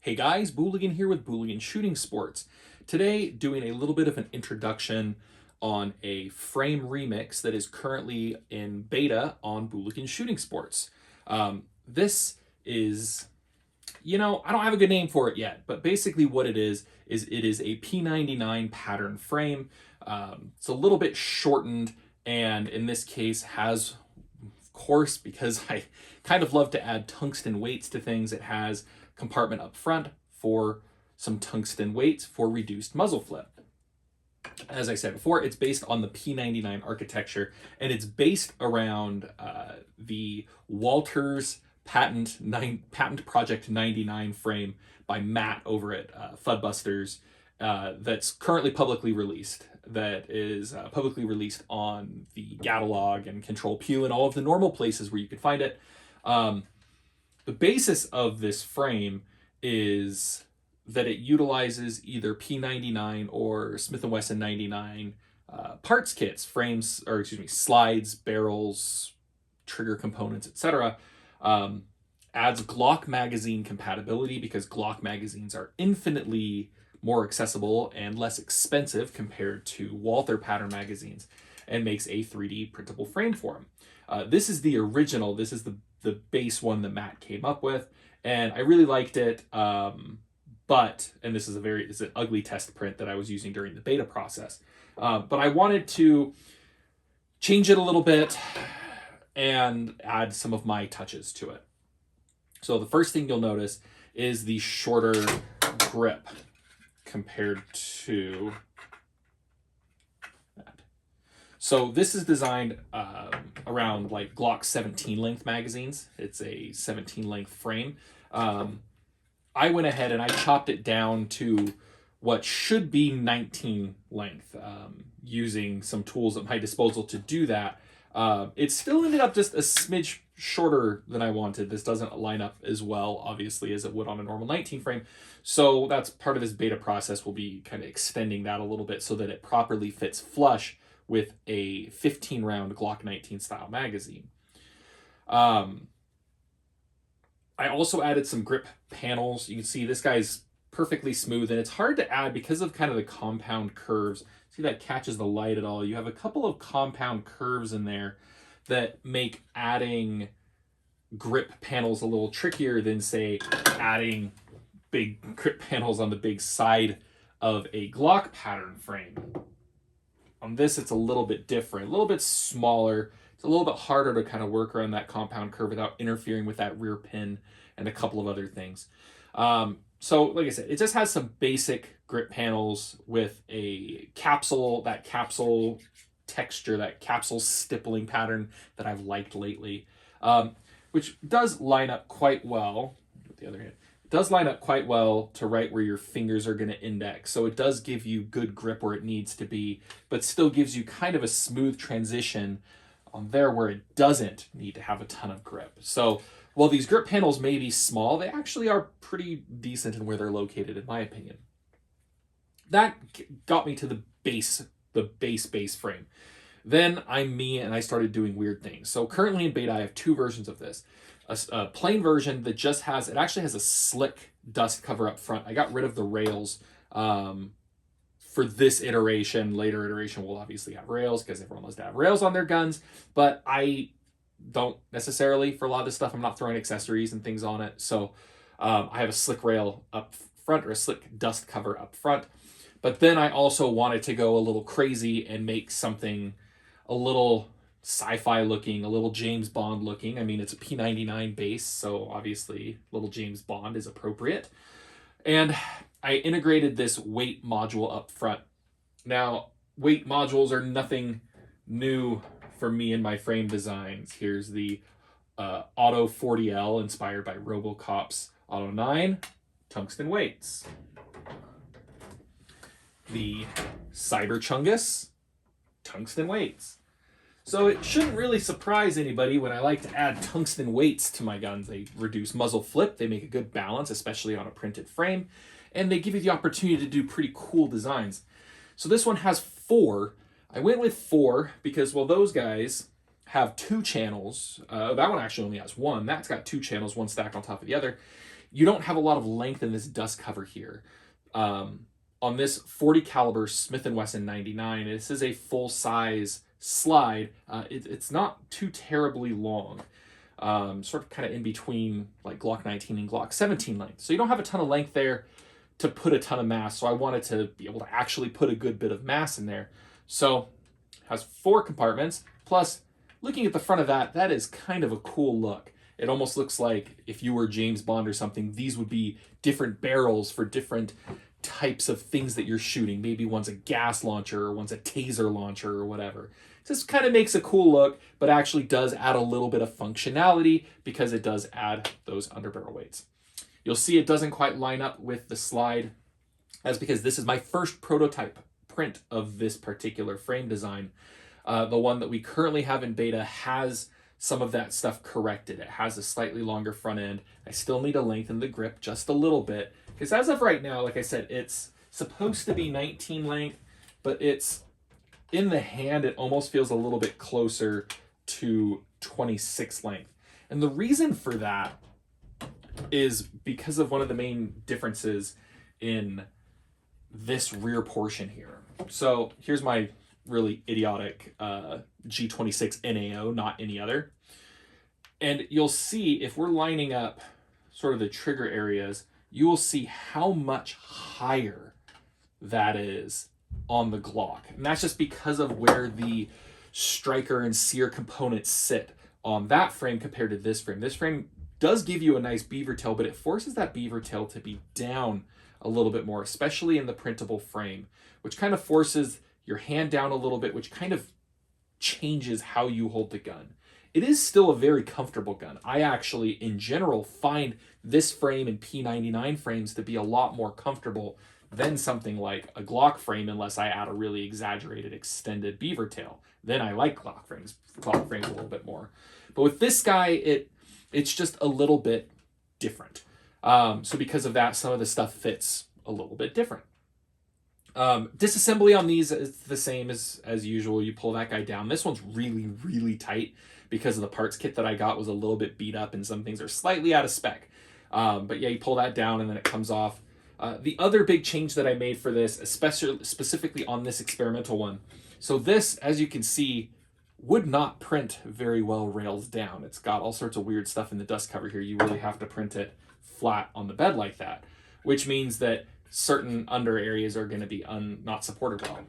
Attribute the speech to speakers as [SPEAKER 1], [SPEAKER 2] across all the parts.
[SPEAKER 1] Hey guys, Booligan here with Booligan Shooting Sports. Today, doing a little bit of an introduction on a frame remix that is currently in beta on Booligan Shooting Sports. This is, I don't have a good name for it yet, but basically what it is it is a P99 pattern frame. It's a little bit shortened, and in this case has, of course, because I kind of love to add tungsten weights to things, it has compartment up front for some tungsten weights for reduced muzzle flip. As I said before, it's based on the P99 architecture, and it's based around the Walters Patent Project 99 frame by Matt over at Fudbusters that's currently publicly released. That is publicly released on the Gatalog and Control Pew and all of the normal places where you can find it. The basis of this frame is that it utilizes either P99 or Smith & Wesson 99 parts kits, frames, or excuse me, slides, barrels, trigger components, etc. Adds Glock magazine compatibility because Glock magazines are infinitely more accessible and less expensive compared to Walther pattern magazines, and makes a 3D printable frame for them. This is the original. This is the base one that Matt came up with, and I really liked it. But, and this is it's an ugly test print that I was using during the beta process. But I wanted to change it a little bit and add some of my touches to it. So the first thing you'll notice is the shorter grip compared to that. So this is designed around like Glock 17 length magazines. It's a 17 length frame. I went ahead and I chopped it down to what should be 19 length, using some tools at my disposal to do that. It still ended up just a smidge shorter than I wanted. This doesn't line up as well, obviously, as it would on a normal 19 frame. So that's part of this beta process. We'll be kind of extending that a little bit so that it properly fits flush with a 15 round Glock 19 style magazine. I also added some grip panels. You can see this guy's perfectly smooth, and it's hard to add because of kind of the compound curves. See, that catches the light at all. You have a couple of compound curves in there that make adding grip panels a little trickier than, say, adding big grip panels on the big side of a Glock pattern frame. On this, it's a little bit different, a little bit smaller. It's a little bit harder to kind of work around that compound curve without interfering with that rear pin and a couple of other things. So like I said, it just has some basic grip panels with a capsule, that capsule texture, that capsule stippling pattern that I've liked lately, which does line up quite well. With the other hand, it does line up quite well to right where your fingers are going to index. So it does give you good grip where it needs to be, but still gives you kind of a smooth transition on there where it doesn't need to have a ton of grip. So while these grip panels may be small, they actually are pretty decent in where they're located, in my opinion. That got me to the base frame. Then I'm me and I started doing weird things. So currently in beta, I have two versions of this. A plain version that just has, it actually has a slick dust cover up front. I got rid of the rails for this iteration. Later iteration will obviously have rails because everyone loves to have rails on their guns, but I don't necessarily. For a lot of this stuff, I'm not throwing accessories and things on it. So I have a slick rail up front, or a slick dust cover up front. But then I also wanted to go a little crazy and make something a little sci-fi looking, a little James Bond looking. I mean, it's a P99 base, so obviously little James Bond is appropriate. And I integrated this weight module up front. Now, weight modules are nothing new for me in my frame designs. Here's the Auto 40L, inspired by RoboCop's Auto 9, tungsten weights. The Cyber Chungus, tungsten weights. So it shouldn't really surprise anybody when I like to add tungsten weights to my guns. They reduce muzzle flip, they make a good balance, especially on a printed frame, and they give you the opportunity to do pretty cool designs. So this one has 4. I went with 4 because, well, those guys have 2 channels. That one actually only has 1. That's got 2 channels, one stacked on top of the other. you don't have a lot of length in this dust cover here. On this 40 caliber Smith & Wesson 99, this is a full size slide. It's not too terribly long. Sort of kind of in between like Glock 19 and Glock 17 length. So you don't have a ton of length there to put a ton of mass. So I wanted to be able to actually put a good bit of mass in there. So it has 4 compartments. Plus, looking at the front of that, that is kind of a cool look. It almost looks like if you were James Bond or something, these would be different barrels for different types of things that you're shooting. Maybe one's a gas launcher or one's a taser launcher or whatever. This kind of makes a cool look, but actually does add a little bit of functionality because it does add those underbarrel weights. You'll see it doesn't quite line up with the slide. That's because this is my first prototype print of this particular frame design. The one that we currently have in beta has some of that stuff corrected. It has a slightly longer front end. I still need to lengthen the grip just a little bit, because as of right now, like I said, it's supposed to be 19 length, but it's in the hand, it almost feels a little bit closer to 26 length. And the reason for that is because of one of the main differences in this rear portion here. So here's my really idiotic G26 NAO, not any other. And you'll see if we're lining up sort of the trigger areas, you will see how much higher that is on the Glock. And that's just because of where the striker and sear components sit on that frame compared to this frame. This frame does give you a nice beaver tail, but it forces that beaver tail to be down a little bit more, especially in the printable frame, which kind of forces your hand down a little bit, which kind of changes how you hold the gun. It is still a very comfortable gun. I actually, in general, find this frame and P99 frames to be a lot more comfortable than something like a Glock frame, unless I add a really exaggerated extended beaver tail. Then I like Glock frames a little bit more. But with this guy, it's just a little bit different. So because of that, some of the stuff fits a little bit different. Disassembly on these is the same as usual. You pull that guy down. This one's really, really tight because of the parts kit that I got was a little bit beat up and some things are slightly out of spec. But yeah, you pull that down and then it comes off. The other big change that I made for this, especially specifically on this experimental one. So this, as you can see, would not print very well rails down. It's got all sorts of weird stuff in the dust cover here. You really have to print it flat on the bed like that, which means that certain under areas are going to be not supported well.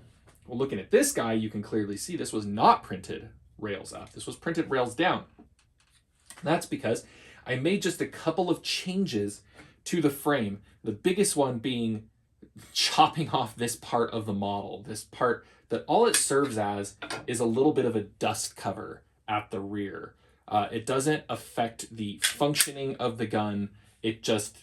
[SPEAKER 1] Well, looking at this guy, you can clearly see this was not printed rails up. This was printed rails down. That's because I made just a couple of changes to the frame. The biggest one being chopping off this part of the model, this part that all it serves as is a little bit of a dust cover at the rear. It doesn't affect the functioning of the gun. It just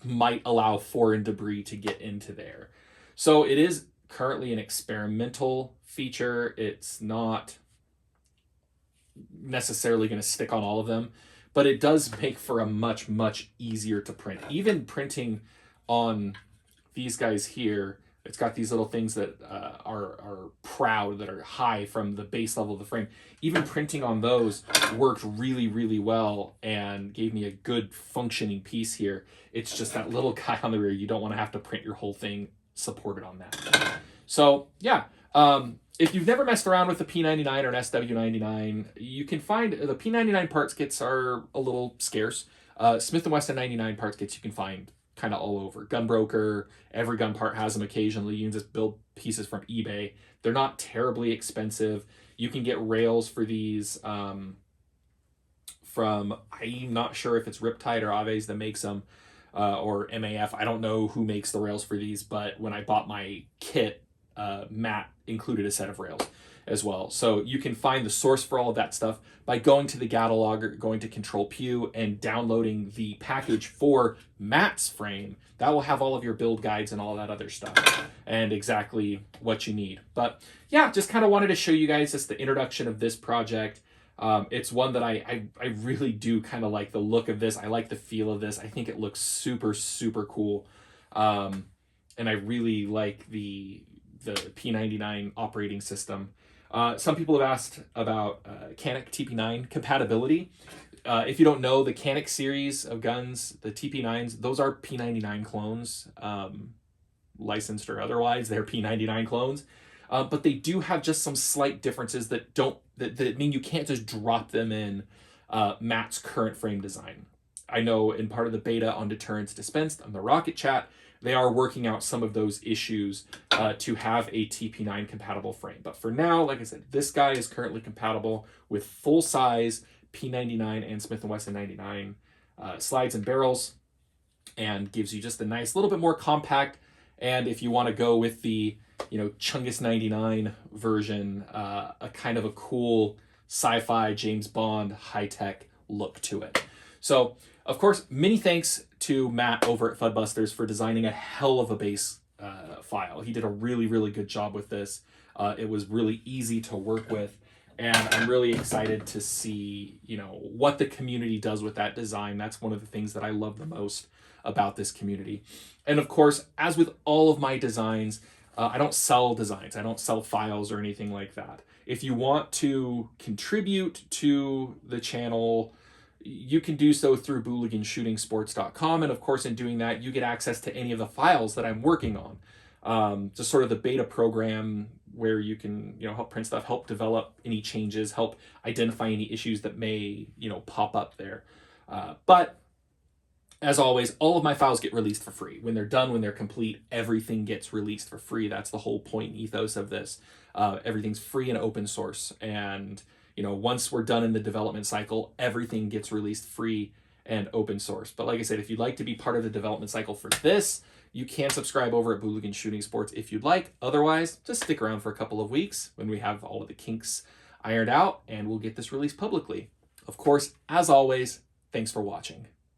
[SPEAKER 1] might allow foreign debris to get into there. So it is currently an experimental feature. It's not necessarily going to stick on all of them, but it does make for a much, much easier to print. Even printing on these guys here, it's got these little things that are proud, that are high from the base level of the frame. Even printing on those worked really, really well and gave me a good functioning piece here. It's just that little guy on the rear. You don't want to have to print your whole thing supported on that. So yeah, if you've never messed around with the P99 or an SW99, you can find the P99 parts kits are a little scarce. Smith & Wesson 99 parts kits you can find kind of all over. Gunbroker, every gun part has them occasionally. You can just build pieces from eBay. They're not terribly expensive. You can get rails for these from, I'm not sure if it's Riptide or Aves that makes them, or MAF. I don't know who makes the rails for these, but when I bought my kit, Matt included a set of rails as well. So you can find the source for all of that stuff by going to the Gatalog or going to Control Pew and downloading the package for Matt's frame. That will have all of your build guides and all that other stuff and exactly what you need. But yeah, just kind of wanted to show you guys just the introduction of this project. It's one that I really do kind of like the look of this. I like the feel of this. I think it looks super, super cool. And I really like the P99 operating system. Some people have asked about Canik TP9 compatibility. If you don't know, the Canik series of guns, the TP9s, those are P99 clones, licensed or otherwise. They're P99 clones. But they do have just some slight differences that mean you can't just drop them in Matt's current frame design. I know in part of the beta on Deterrence Dispensed on the Rocket Chat, they are working out some of those issues to have a TP9 compatible frame. But for now, like I said, this guy is currently compatible with full-size P99 and Smith & Wesson 99 slides and barrels, and gives you just a nice little bit more compact. And if you want to go with the Chungus 99 version, a kind of a cool sci-fi James Bond high-tech look to it. So, of course, many thanks to Matt over at Fudbusters for designing a hell of a base file. He did a really, really good job with this. It was really easy to work with, and I'm really excited to see, what the community does with that design. That's one of the things that I love the most about this community. And of course, as with all of my designs, I don't sell designs. I don't sell files or anything like that. If you want to contribute to the channel, you can do so through BooliganShootingSports.com. And of course, in doing that, you get access to any of the files that I'm working on. Just sort of the beta program where you can, help print stuff, help develop any changes, help identify any issues that may, pop up there. But as always, all of my files get released for free. When they're done, when they're complete, everything gets released for free. That's the whole point and ethos of this. Everything's free and open source. And, once we're done in the development cycle, everything gets released free and open source. But like I said, if you'd like to be part of the development cycle for this, you can subscribe over at Booligan Shooting Sports if you'd like. Otherwise, just stick around for a couple of weeks when we have all of the kinks ironed out and we'll get this released publicly. Of course, as always, thanks for watching.